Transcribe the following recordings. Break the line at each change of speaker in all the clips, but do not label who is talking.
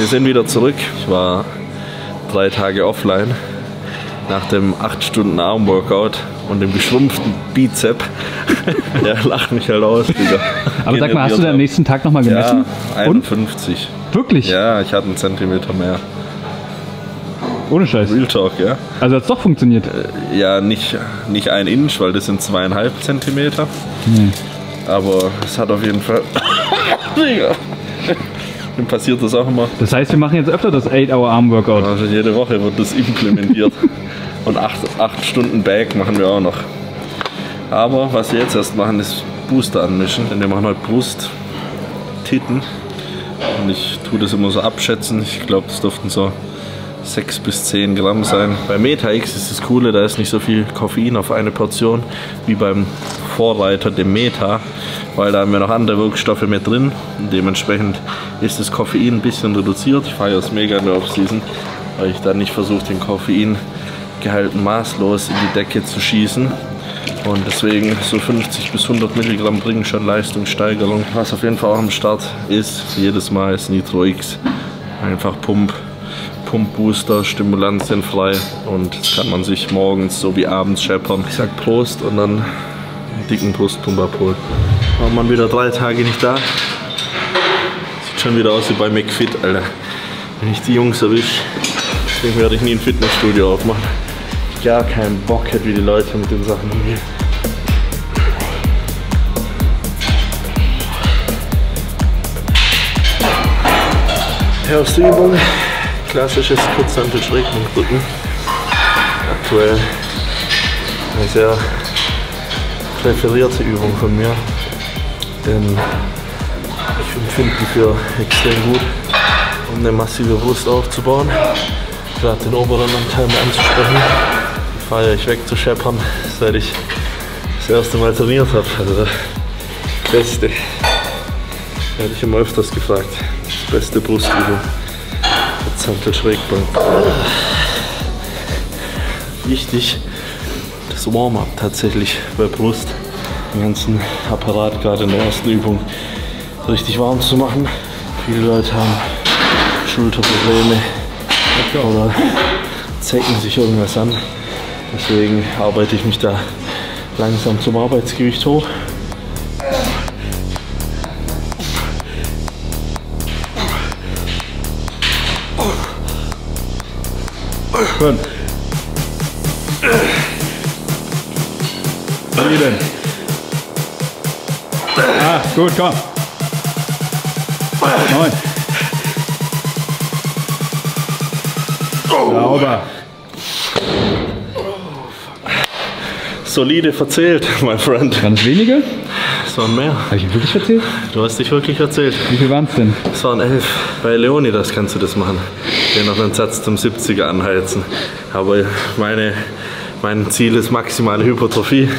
wir sind wieder zurück. Ich war 3 Tage offline. Nach dem 8 Stunden Armworkout und dem geschrumpften Bizep. Der lacht mich halt aus, Digga.
Aber sag mal, hast du da am nächsten Tag nochmal gemessen?
Ja, 51.
Und? Wirklich?
Ja, ich hatte einen Zentimeter mehr.
Ohne Scheiß.
Real Talk, ja.
Also hat es doch funktioniert?
Ja, nicht 1 Inch, weil das sind 2,5 Zentimeter. Aber es hat auf jeden Fall... Digga. Dann passiert das auch immer.
Das heißt, wir machen jetzt öfter das 8-Hour-Arm-Workout.
Also jede Woche wird das implementiert. Und 8 Stunden Back machen wir auch noch. Aber was wir jetzt erst machen, ist Booster anmischen. Denn wir machen heute Brust, Titten. Und ich tue das immer so abschätzen. Ich glaube, das dürften so 6 bis 10 Gramm sein. Bei Meta-X ist das Coole, da ist nicht so viel Koffein auf eine Portion wie beim Vorreiter, dem Meta, weil da haben wir noch andere Wirkstoffe mit drin und dementsprechend ist das Koffein ein bisschen reduziert. Ich feiere es mega in der Off-Season, weil ich dann nicht versuche, den Koffeingehalt maßlos in die Decke zu schießen. Und deswegen so 50 bis 100 Milligramm bringen schon Leistungssteigerung. Was auf jeden Fall auch am Start ist, jedes Mal ist Nitro X. Einfach Pump-Booster, stimulantienfrei und das kann man sich morgens so wie abends scheppern. Ich sag Prost und dann einen dicken Brustpump abholen. War man wieder 3 Tage nicht da. Sieht schon wieder aus wie bei McFit, Alter. Wenn ich die Jungs erwische, deswegen werde ich nie ein Fitnessstudio aufmachen. Ich gar keinen Bock hätte, wie die Leute mit den Sachen umgehen. Erste Übung. Klassisches Kurzhantel-Schrägbankdrücken. Aktuell eine sehr präferierte Übung von mir, denn ich empfinde die für extrem gut, um eine massive Brust aufzubauen. Gerade den oberen Anteil mal anzusprechen. Die feiere ich wegzuscheppern, seit ich das erste Mal trainiert habe. Also das Beste. Werde ich immer öfters gefragt. Das beste Brustübung. Kurzhantel-Schrägbank. Wichtig, das Warm-up tatsächlich bei Brust, den ganzen Apparat gerade in der ersten Übung richtig warm zu machen. Viele Leute haben Schulterprobleme oder zecken sich irgendwas an. Deswegen arbeite ich mich da langsam zum Arbeitsgewicht hoch.
Gut. Wie denn? Ah, gut, komm. 9. Sauber.
Solide verzählt, my friend.
Waren es wenige?
Es waren mehr.
Habe ich wirklich erzählt?
Du hast dich wirklich erzählt.
Wie viel waren es denn?
Es waren 11. Bei Leonidas kannst du das machen. Den noch einen Satz zum 70er anheizen. Aber mein Ziel ist maximale Hypertrophie.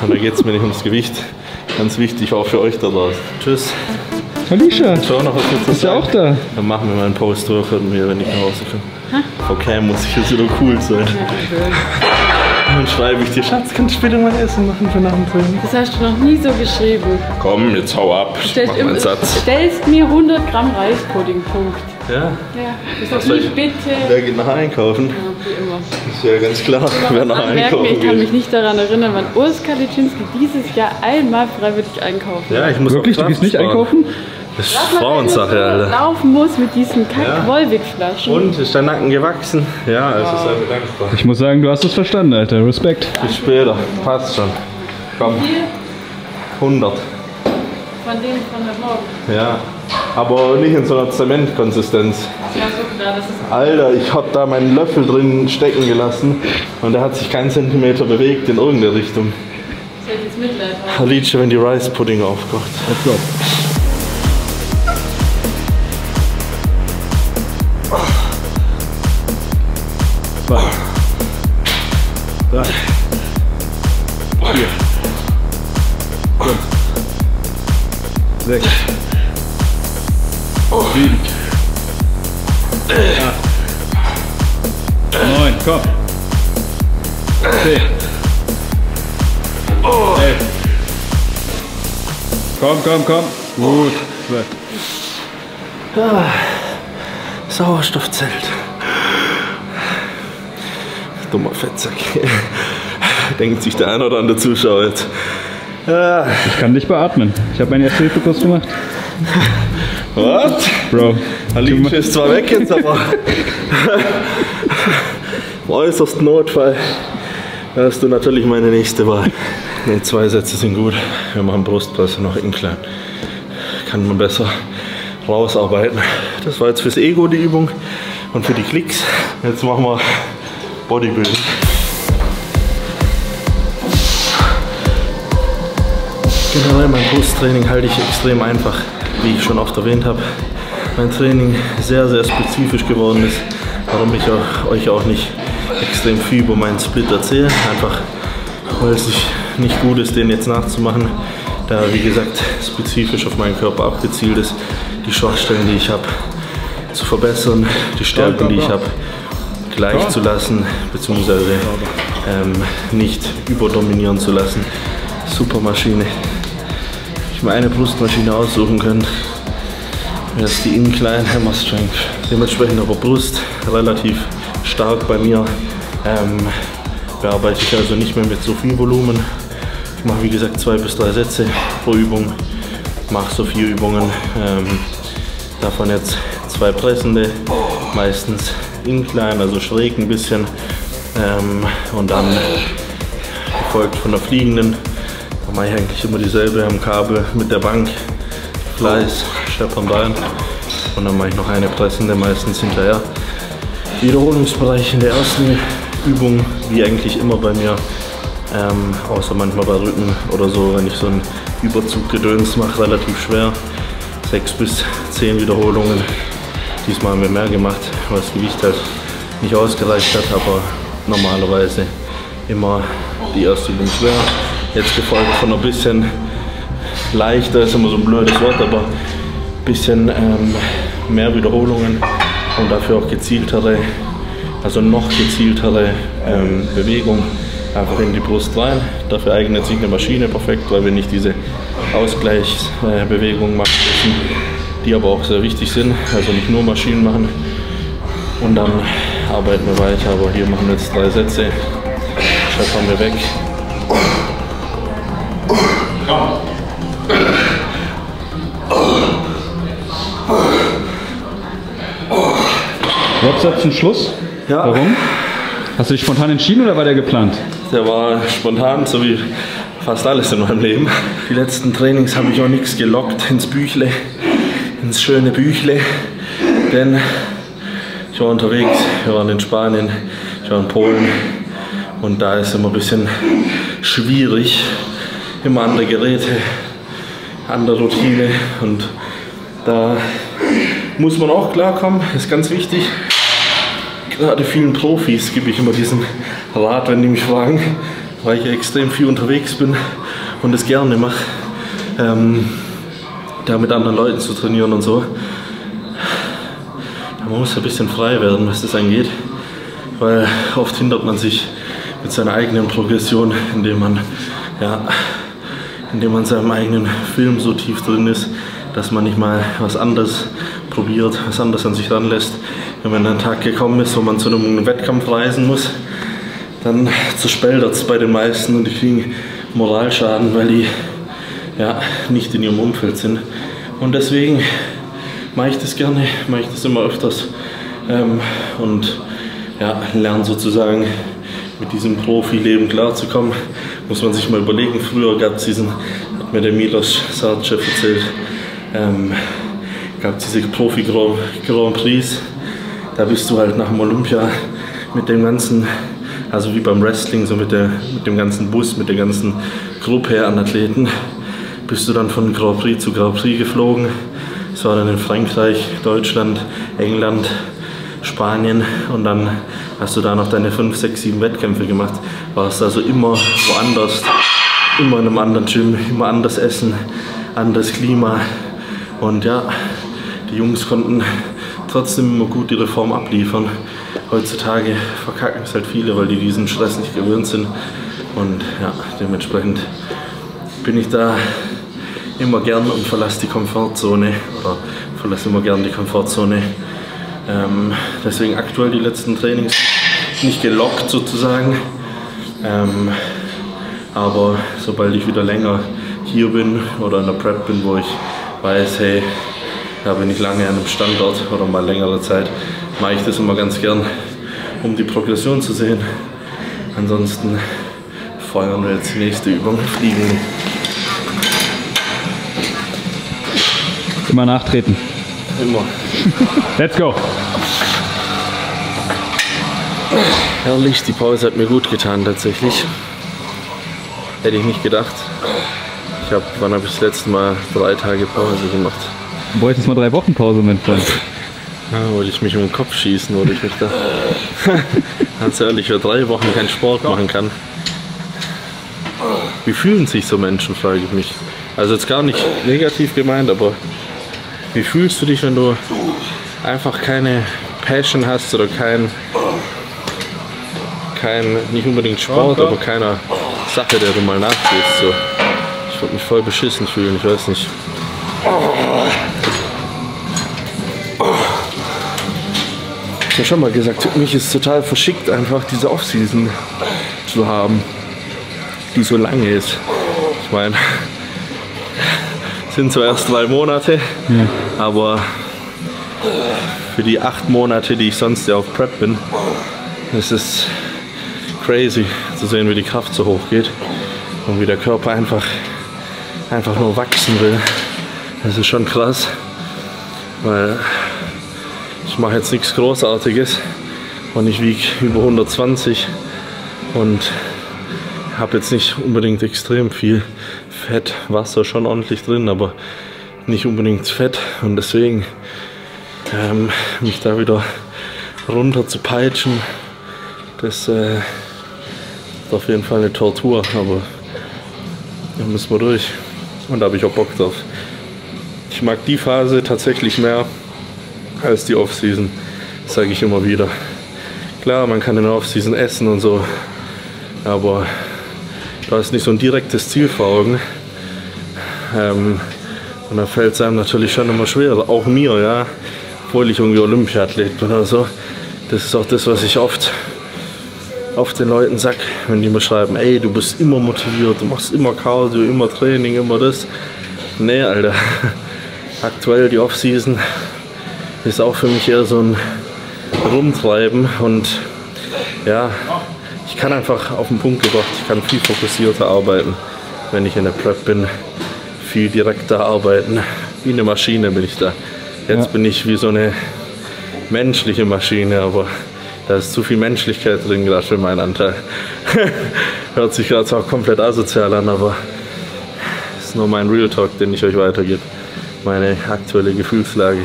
Und da geht es mir nicht ums Gewicht. Ganz wichtig auch für euch da draußen. Tschüss.
Alicia,
Schau noch, was jetzt
ist ja auch da.
Dann machen wir mal einen Post-Workout mit mir, wenn ich nach Hause komme. Okay, muss ich jetzt wieder cool sein. Dann schreibe ich dir, Schatz, kannst du später mal Essen machen für nach dem Training?
Das hast du noch nie so geschrieben.
Komm, jetzt hau ab.
Stellst mir 100 Gramm Reispudding, Punkt.
Ja?
Ja, du sagst nicht bitte.
Wer geht nach einkaufen?
Ja, wie immer.
Ist ja ganz klar, wer nach einkaufen
Ich kann
geht.
mich nicht daran erinnern, wann Urs Kalitschinski dieses Jahr einmal freiwillig einkaufen.
Ja, ich muss
Wirklich, du gehst nicht einkaufen?
Das ist Frauensache, Alter.
Laufen muss mit diesen Kack-Wolwig-Flaschen.
Und, ist dein Nacken gewachsen? Ja, also sei mir dankbar.
Ich muss sagen, du hast es verstanden, Alter. Respekt.
Bis später, passt schon. Komm, 100.
Von denen von heute Morgen.
Ja, aber nicht in so einer Zementkonsistenz.
Ja, so klar, das ist.
Alter, ich hab da meinen Löffel drin stecken gelassen und der hat sich keinen Zentimeter bewegt in irgendeine Richtung.
Ich hätte jetzt Mitleid.
Alicia, wenn die Rice Pudding aufkocht.
Let's go. Da. 4. 5. 6. 7. 8. 9. Komm. 10. 11. Komm. Gut. 12.
Sauerstoffzelt. Dummer Fettsack. Denkt sich der ein oder andere Zuschauer jetzt.
Ich kann dich beatmen. Ich habe meinen Erste-Hilfe-Kurs gemacht.
Was?
Bro.
Alice ist zwar weg jetzt, aber im äußersten Notfall hast du natürlich meine nächste Wahl. Ne, 2 Sätze sind gut. Wir machen Brustpresse noch Incline. Kann man besser rausarbeiten. Das war jetzt fürs Ego die Übung und für die Klicks. Jetzt machen wir Bodybuilding. Generell mein Brusttraining halte ich extrem einfach, wie ich schon oft erwähnt habe. Mein Training sehr, sehr spezifisch geworden ist, warum ich euch auch nicht extrem viel über meinen Split erzähle. Einfach, weil es nicht gut ist, den jetzt nachzumachen, da wie gesagt spezifisch auf meinen Körper abgezielt ist, die Schwachstellen, die ich habe, zu verbessern, die Stärken, die ich habe, gleich zu lassen, beziehungsweise nicht überdominieren zu lassen. Super Maschine. Ich mir eine Brustmaschine aussuchen können, wäre es die Incline Hammer Strength. Dementsprechend aber Brust relativ stark bei mir. Bearbeite ich also nicht mehr mit so viel Volumen. Ich mache wie gesagt 2 bis 3 Sätze pro Übung. Mache so 4 Übungen. Davon jetzt 2 pressende, meistens Incline, also schräg ein bisschen. Und dann gefolgt von der fliegenden. Da mache ich eigentlich immer dieselbe am Kabel mit der Bank, Fleiß, Steppern rein und dann mache ich noch eine pressende, meistens hinterher. Wiederholungsbereich in der ersten Übung, wie eigentlich immer bei mir, außer manchmal bei Rücken oder so, wenn ich so einen Überzug-Gedöns mache, relativ schwer. 6 bis 10 Wiederholungen. Diesmal haben wir mehr gemacht, weil das Gewicht halt nicht ausgereicht hat, aber normalerweise immer die erste Übung schwer. Jetzt gefolgt von ein bisschen leichter, ist immer so ein blödes Wort, aber ein bisschen mehr Wiederholungen und dafür auch gezieltere, also noch gezieltere Bewegung einfach in die Brust rein. Dafür eignet sich eine Maschine perfekt, weil wir nicht diese Ausgleichsbewegungen machen müssen, die aber auch sehr wichtig sind, also nicht nur Maschinen machen. Und dann arbeiten wir weiter, aber hier machen wir jetzt 3 Sätze, scheppern wir weg.
Dropsatz zum Schluss?
Ja.
Warum? Hast du dich spontan entschieden oder war der geplant?
Der war spontan, so wie fast alles in meinem Leben. Die letzten Trainings habe ich auch nichts gelockt ins Büchle, ins schöne Büchle, denn ich war unterwegs, wir waren in Spanien, ich war in Polen und da ist immer ein bisschen schwierig, immer andere Geräte, andere Routine und da muss man auch klarkommen, ist ganz wichtig. Gerade vielen Profis gebe ich immer diesen Rat, wenn die mich fragen, weil ich ja extrem viel unterwegs bin und es gerne mache, da mit anderen Leuten zu trainieren und so. Man muss ein bisschen frei werden, was das angeht, weil oft hindert man sich mit seiner eigenen Progression, indem man in seinem eigenen Film so tief drin ist, dass man nicht mal was anderes probiert, was anderes an sich ranlässt. Wenn man an einen Tag gekommen ist, wo man zu einem Wettkampf reisen muss, dann zerspeltert es bei den meisten und die kriegen Moralschaden, weil die nicht in ihrem Umfeld sind. Und deswegen mache ich das gerne, mache ich das immer öfters und lerne sozusagen mit diesem Profileben klarzukommen. Muss man sich mal überlegen, früher gab es hat mir der Milos Sarcev erzählt, gab es diese Profi-Grand Prix, da bist du halt nach dem Olympia mit dem ganzen, also wie beim Wrestling, so mit dem ganzen Bus, mit der ganzen Gruppe an Athleten, bist du dann von Grand Prix zu Grand Prix geflogen. Das war dann in Frankreich, Deutschland, England, Spanien und dann hast du da noch deine 5, 6, 7 Wettkämpfe gemacht. Warst also immer woanders, immer in einem anderen Gym, immer anders essen, anderes Klima und ja, die Jungs konnten trotzdem immer gut ihre Form abliefern. Heutzutage verkacken es halt viele, weil die diesen Stress nicht gewöhnt sind und ja, dementsprechend bin ich da immer gern und verlasse die Komfortzone oder verlasse immer gern die Komfortzone Deswegen aktuell die letzten Trainings nicht gelockt sozusagen. Aber sobald ich wieder länger hier bin oder in der Prep bin, wo ich weiß, hey, da bin ich lange an einem Standort oder mal längere Zeit, mache ich das immer ganz gern, um die Progression zu sehen. Ansonsten feuern wir jetzt die nächste Übung, fliegen.
Immer nachtreten.
Immer.
Let's go!
Herrlich, die Pause hat mir gut getan tatsächlich. Hätte ich nicht gedacht. Wann habe ich das letzte Mal 3 Tage Pause gemacht?
Du bräuchtest mal 3 Wochen Pause, mein Freund.
Ja, wollte ich mich um den Kopf schießen, wollte ich mich da. Ganz ehrlich, wer 3 Wochen keinen Sport machen kann. Wie fühlen sich so Menschen, frage ich mich. Also jetzt gar nicht negativ gemeint, aber wie fühlst du dich, wenn du einfach keine Passion hast oder nicht unbedingt Sport, aber keiner Sache, der du mal nachgehst. So. Ich würde mich voll beschissen fühlen, ich weiß nicht. Ich habe schon mal gesagt, mich ist total verschickt, einfach diese Off-Season zu haben, die so lange ist. Ich meine, es sind zwar erst 3 Monate, aber für die 8 Monate, die ich sonst ja auf Prep bin, ist es crazy zu sehen, wie die Kraft so hoch geht und wie der Körper einfach nur wachsen will. Das ist schon krass, weil ich mache jetzt nichts Großartiges und ich wiege über 120 und habe jetzt nicht unbedingt extrem viel Fett, Wasser schon ordentlich drin, aber nicht unbedingt Fett, und deswegen mich da wieder runter zu peitschen, das ist auf jeden Fall eine Tortur, aber da müssen wir durch und da habe ich auch Bock drauf. Ich mag die Phase tatsächlich mehr als die Off-Season, sage ich immer wieder. Klar, man kann in der Off-Season essen und so, aber da ist nicht so ein direktes Ziel vor Augen. Und da fällt es einem natürlich schon immer schwerer, auch mir, ja, obwohl ich irgendwie Olympiathlet bin oder so. Das ist auch das, was ich oft den Leuten sage, wenn die mir schreiben, ey, du bist immer motiviert, du machst immer Cardio, immer Training, immer das. Nee, Alter, aktuell die Off-Season ist auch für mich eher so ein Rumtreiben und ja, ich kann einfach auf den Punkt gebracht, ich kann viel fokussierter arbeiten, wenn ich in der Prep bin, viel direkter arbeiten, wie eine Maschine bin ich da. Jetzt bin ich wie so eine menschliche Maschine, aber da ist zu viel Menschlichkeit drin, gerade für meinen Anteil. Hört sich gerade auch komplett asozial an, aber das ist nur mein Real Talk, den ich euch weitergebe. Meine aktuelle Gefühlslage.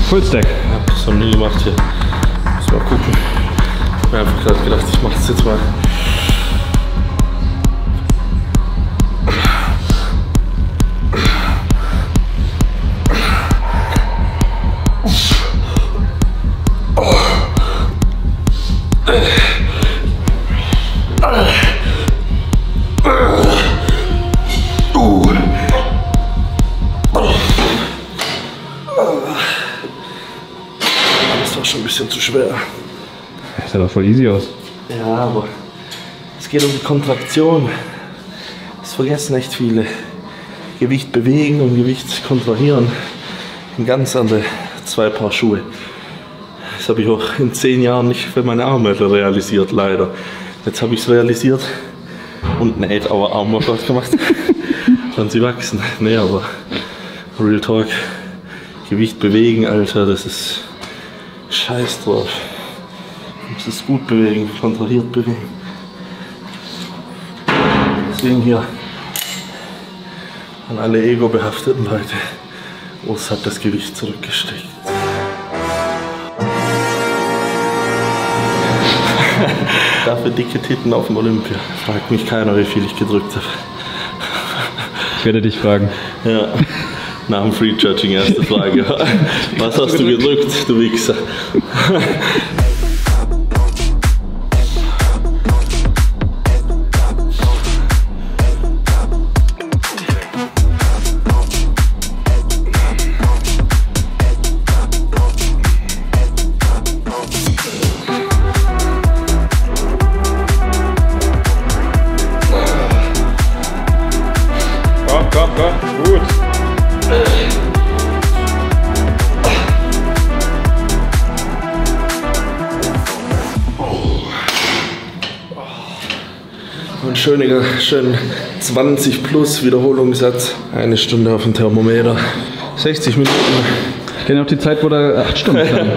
Fullstack.
Ich hab das noch nie gemacht hier. Muss mal gucken. Ich hab mir einfach gerade gedacht, ich mach das jetzt mal. Das war schon ein bisschen zu schwer.
Das sah doch voll easy aus.
Ja, aber es geht um die Kontraktion. Das vergessen echt viele. Gewicht bewegen und Gewicht kontrahieren. Ein ganz andere 2 Paar Schuhe. Das habe ich auch in 10 Jahren nicht für meine Arme realisiert, leider. Jetzt habe ich es realisiert und eine 8-Hour-Arm-Workout gemacht. Und sie wachsen. Nee, aber Real Talk, Gewicht bewegen, Alter, das ist scheiß drauf. Du musst es gut bewegen, kontrolliert bewegen. Deswegen hier an alle ego-behafteten Leute. Urs hat das Gewicht zurückgesteckt. Dafür dicke Titten auf dem Olympia. Fragt mich keiner, wie viel ich gedrückt habe.
Ich werde dich fragen.
Ja, nach dem Free Judging erste Frage. Was hast du gedrückt, du Wichser? schön 20 plus Wiederholungssatz. 1 Stunde auf dem Thermometer. 60 Minuten.
Ich kenne auch die Zeit, wo da 8 Stunden stand.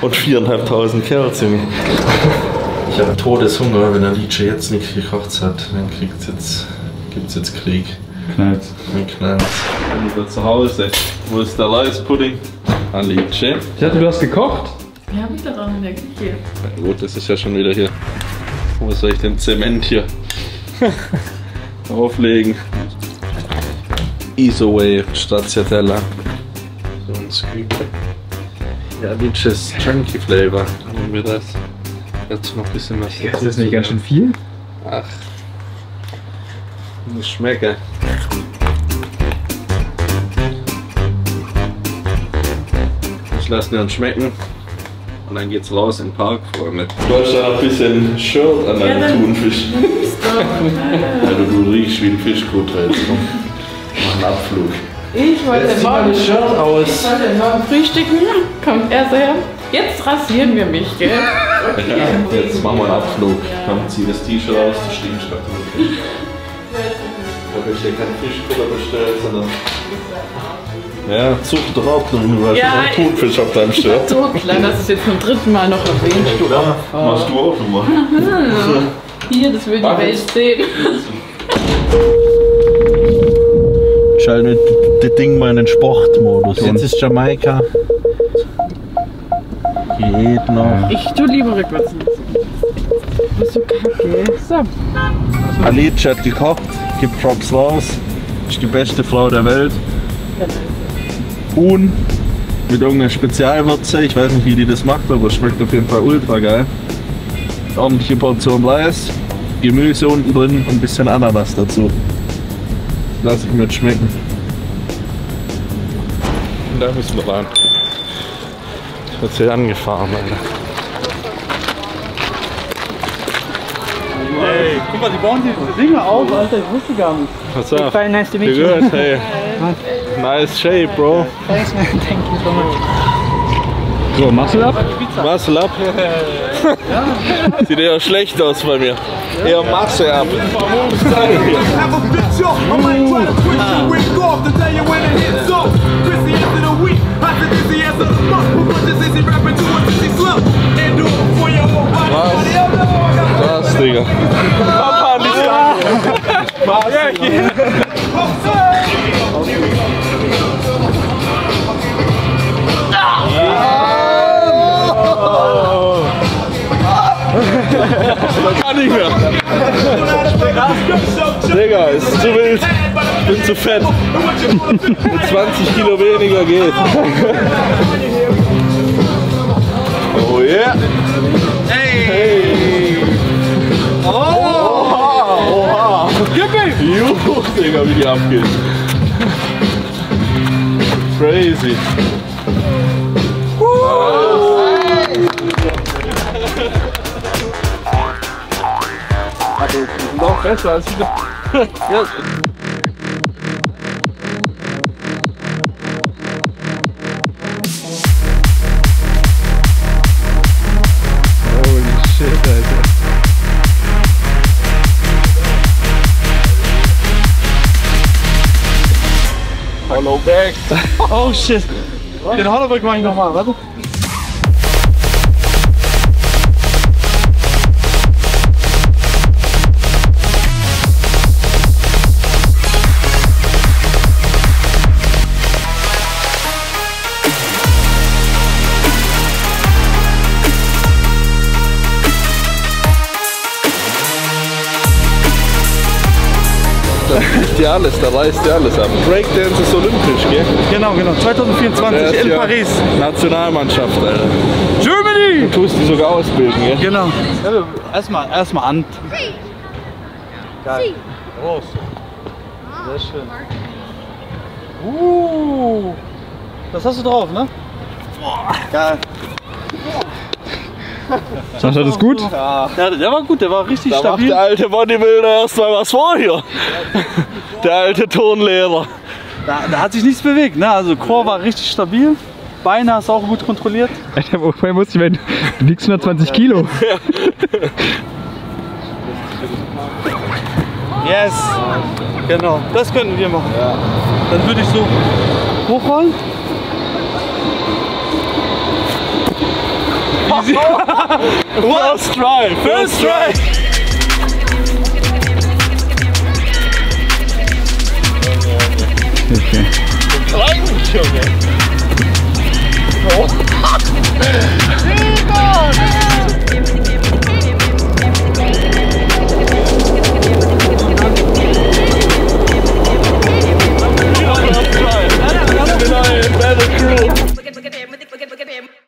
Und 4.500 Kerls, Junge. Ich habe Todeshunger, wenn der Lice jetzt nicht gekocht hat. Dann gibt's jetzt Krieg.
Knallt's.
Dann knallt's. Bin wieder zu Hause. Wo ist der Reispudding? Alice.
Ich dachte, du hast gekocht?
Ja, hab ich doch auch in der Küche.
Na gut, das ist ja schon wieder hier. Wo soll ich den Zement hier auflegen? Isoway Stracciatella. So ein Scoop. Ja, Lices Chunky Flavor. Nehmen wir das. Jetzt noch ein bisschen was dazu.
Ist das nicht ganz schön viel?
Ach. Muss schmecken. Ich lasse ihn schmecken. Und dann geht's raus in den Park, Freunde. Du hast da ein bisschen Shirt an deinem Thunfisch. Also du riechst wie ein Fischgut jetzt. Mach einen Abflug.
Ich wollte morgen
Shirt aus.
frühstücken. Kommt er so her. Jetzt rasieren wir mich, gell?
Ja, jetzt machen wir einen Abflug. Komm, zieh das T-Shirt aus, du stinkst gerade wirklich. Da habe ich dir keinen Fischkutter bestellt, sondern... Ja, Zucht drauf, du hast einen Thunfisch auf deinem Shirt.
So klein, das ist jetzt zum 3. Mal noch erwähnt.
Ja, machst du auch nochmal.
Hier, das will die Welt sehen.
Schalte das Ding mal in den Sportmodus. Jetzt ist Jamaika. Geht noch.
Ich tu lieber rückwärts. Das ist so kacke. So.
Alice hat gekocht, gibt Props raus. Ist die beste Frau der Welt. Huhn mit irgendeiner Spezialwürze. Ich weiß nicht, wie die das macht, aber es schmeckt auf jeden Fall ultra geil. Ordentliche Portion Reis, Gemüse unten drin und ein bisschen Ananas dazu. Lass ich mir jetzt schmecken. Und da müssen wir ran. Ich werde hier angefahren, Alter.
Hey, guck mal, die bauen diese Dinge auf, Alter, ich wusste gar nicht.
What's up?
Fine, nice to meet
You
you.
good? Hey. Nice shape, bro.
Thanks, man. Thank you so much.
So, Muscle up?
Muscle up. Sieht eher schlecht aus bei mir. Eher Masse ab. Was, Digga? Papa, nicht kann nicht mehr. Digga, ist zu wild. Ich bin zu fett. Mit 20 Kilo weniger geht. Oh yeah. Hey. Oh. Oha. Gib mir. Juhu, Digga, wie die abgeht. Crazy. Noch besser als ich. Ja. Holy shit, Alter. Hollowback.
Oh shit. Den Hollowback mach ich nochmal, warte.
Dir alles, da reißt dir alles ab. Breakdance ist olympisch, gell?
Genau, 2024 in
ja
Paris.
Nationalmannschaft, Alter.
Germany!
Du tust die sogar ausbilden, gell?
Genau. Erstmal an. Geil. Groß. Sehr schön. Das hast du drauf, ne? Geil.
Sascha, das gut?
Ja, der war gut, der war richtig
Da macht
stabil.
der alte Bodybuilder erstmal was vor hier. Der alte Turnlehrer.
Da hat sich nichts bewegt, ne? Also Core war richtig stabil. Beine hast du auch gut kontrolliert.
Alter, woher musste ich werden? Du wiegst 120 Kilo.
Yes. Genau, das könnten wir machen. Ja. Dann würde ich so hochrollen. Easy. First try. First try.
Okay.
Junge. Oh.